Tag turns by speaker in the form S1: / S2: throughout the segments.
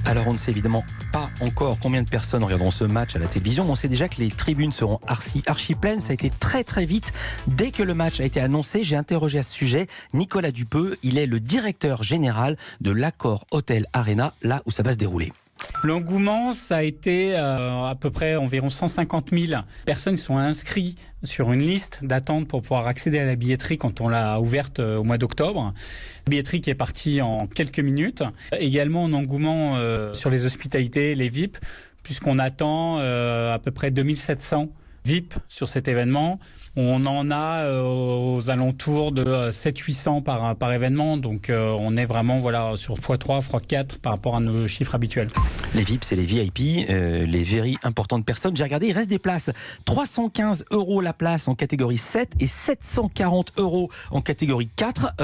S1: Alors on ne sait évidemment pas encore combien de personnes regarderont ce match à la télévision, mais on sait déjà que les tribunes seront archi pleines. Ça a été très vite. Dès que le match a été annoncé, j'ai interrogé à ce sujet Nicolas Dupeux. Il est le directeur général de l'Accor Hotel Arena, là où ça va se dérouler.
S2: L'engouement, ça a été à peu près environ 150 000 personnes qui sont inscrites sur une liste d'attente pour pouvoir accéder à la billetterie quand on l'a ouverte au mois d'octobre. Billetterie qui est partie en quelques minutes. Également un engouement sur les hospitalités, les VIP, puisqu'on attend à peu près 2700 VIP sur cet événement. On en a aux alentours de 700-800 par événement, donc on est vraiment sur x3, x4 par rapport à nos chiffres habituels.
S1: Les VIP, c'est les VIP, les very importantes personnes. J'ai regardé, il reste des places. 315 € la place en catégorie 7 et 740 € en catégorie 4.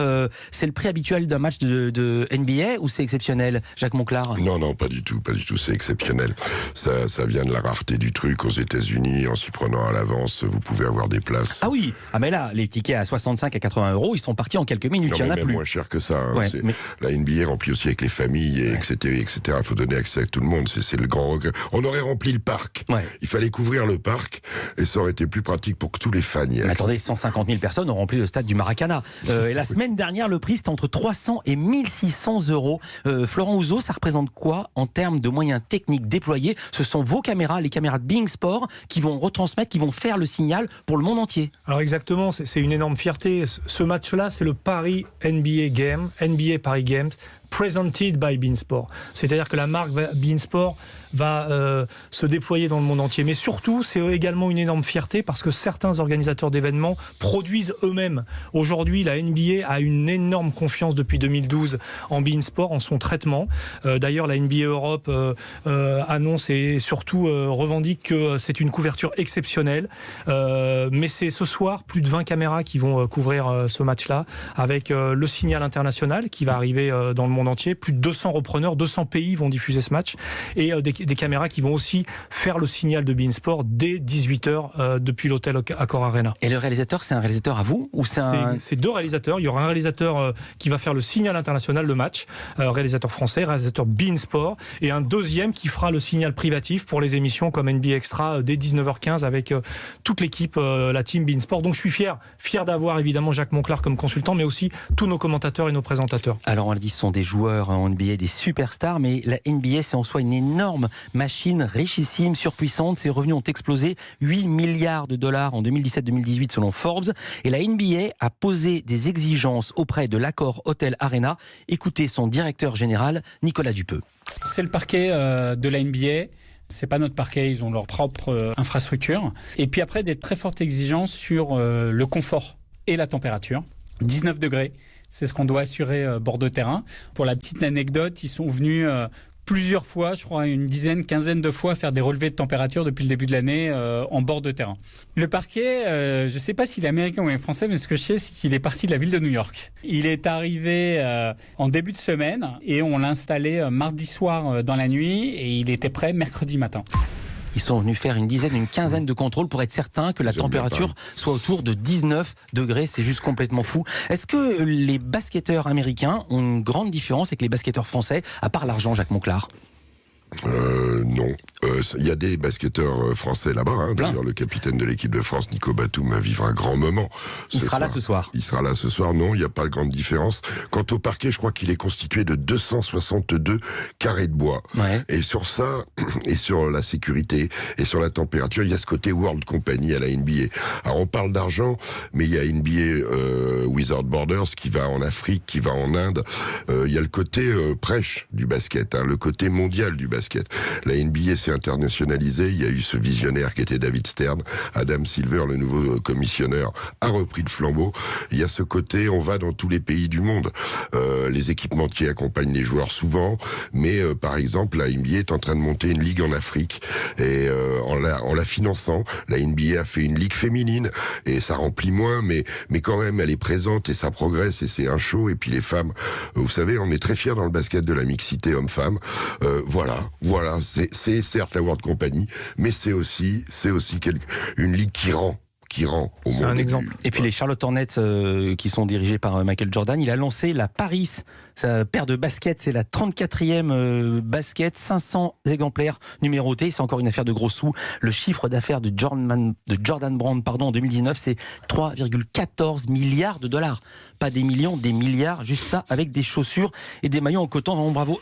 S1: C'est le prix habituel d'un match de NBA ou c'est exceptionnel, Jacques Monclar?
S3: Non, pas du tout, c'est exceptionnel. Ça vient de la rareté du truc aux États-Unis. En s'y prenant à l'avance, vous pouvez avoir des places.
S1: Ah oui, mais là, les tickets à 65 à 80 €, ils sont partis en quelques minutes, il n'y en a plus.
S3: Moins cher que ça. Hein.
S1: Ouais, mais...
S3: La NBA remplit aussi avec les familles, etc. Il faut donner accès à tout le monde, c'est le grand regret. On aurait rempli le parc. Ouais. Il fallait couvrir le parc et ça aurait été plus pratique pour que tous les fans y aient accès.
S1: Attendez, 150 000 personnes ont rempli le stade du Maracana. Et la semaine dernière, le prix, c'était entre 300 et 1600 €. Florent Ouzot, ça représente quoi en termes de moyens techniques déployés? Ce sont vos caméras, les caméras de beIN Sport, qui vont retransmettre, qui vont faire le signal pour le monde entier.
S4: Alors exactement, c'est une énorme fierté. Ce match-là, c'est le Paris NBA Game, NBA Paris Games, presented by beIN Sport. C'est-à-dire que la marque beIN Sport va se déployer dans le monde entier. Mais surtout, c'est également une énorme fierté parce que certains organisateurs d'événements produisent eux-mêmes. Aujourd'hui, la NBA a une énorme confiance depuis 2012 en beIN Sport, en son traitement. D'ailleurs, la NBA Europe annonce et surtout revendique que c'est une couverture exceptionnelle. Mais c'est ce soir plus de 20 caméras qui vont couvrir ce match-là, avec le signal international qui va arriver dans le monde entier. Plus de 200 repreneurs, 200 pays vont diffuser ce match et des caméras qui vont aussi faire le signal de beIN Sport dès 18h depuis l'hôtel Accor Arena.
S1: Et le réalisateur, c'est un réalisateur à vous ou
S4: c'est deux réalisateurs. Il y aura un réalisateur qui va faire le signal international, le match, réalisateur français, réalisateur beIN Sport, et un deuxième qui fera le signal privatif pour les émissions comme NBA Extra dès 19h15 avec toute l'équipe, la team beIN Sport. Donc je suis fier d'avoir évidemment Jacques Monclar comme consultant, mais aussi tous nos commentateurs et nos présentateurs.
S1: Alors on l'a dit, ce sont des joueurs en NBA, des superstars, mais la NBA, c'est en soi une énorme machine, richissime, surpuissante. Ses revenus ont explosé, 8 milliards de dollars en 2017-2018 selon Forbes. Et la NBA a posé des exigences auprès de l'Accor Hotel Arena. Écoutez son directeur général, Nicolas Dupeux.
S2: C'est le parquet de la NBA. C'est pas notre parquet, ils ont leur propre infrastructure. Et puis après, des très fortes exigences sur le confort et la température. 19 degrés. C'est ce qu'on doit assurer bord de terrain. Pour la petite anecdote, ils sont venus plusieurs fois, je crois une quinzaine de fois, faire des relevés de température depuis le début de l'année en bord de terrain. Le parquet, je ne sais pas s'il est américain ou français, mais ce que je sais, c'est qu'il est parti de la ville de New York. Il est arrivé en début de semaine et on l'a installé mardi soir dans la nuit et il était prêt mercredi matin.
S1: Ils sont venus faire une quinzaine de contrôles pour être certains que la température soit autour de 19 degrés. C'est juste complètement fou. Est-ce que les basketteurs américains ont une grande différence avec les basketteurs français, à part l'argent, Jacques Monclar?
S3: Non. Il y a des basketteurs français là-bas. Hein. D'ailleurs, le capitaine de l'équipe de France, Nico Batum, vivra un grand moment.
S1: Il sera là ce soir.
S3: Il sera là ce soir. Non, il n'y a pas de grande différence. Quant au parquet, je crois qu'il est constitué de 262 carrés de bois. Ouais. Et sur ça, et sur la sécurité, et sur la température, il y a ce côté World Company à la NBA. Alors, on parle d'argent, mais il y a NBA Without Borders qui va en Afrique, qui va en Inde. Il y a le côté prêche du basket, le côté mondial du basket. La NBA s'est internationalisée. Il y a eu ce visionnaire qui était David Stern. Adam Silver, le nouveau commissionneur, a repris le flambeau. Il y a ce côté, on va dans tous les pays du monde. Les équipementiers accompagnent les joueurs souvent, mais par exemple, la NBA est en train de monter une ligue en Afrique. Et en la finançant, la NBA a fait une ligue féminine. Et ça remplit moins, mais quand même, elle est présente et ça progresse et c'est un show. Et puis les femmes, vous savez, on est très fiers dans le basket de la mixité homme-femme. Voilà, c'est certes la World Company, mais c'est aussi une ligue qui rend qui rend au
S4: C'est
S3: monde.
S4: un exemple.
S1: Et puis les Charlotte Hornets qui sont dirigés par Michael Jordan, il a lancé la Paris, sa paire de baskets, c'est la 34e basket, 500 exemplaires numérotés, c'est encore une affaire de gros sous. Le chiffre d'affaires de Jordan Brand en 2019, c'est 3,14 milliards de dollars. Pas des millions, des milliards, juste ça, avec des chaussures et des maillots en coton. Vraiment bravo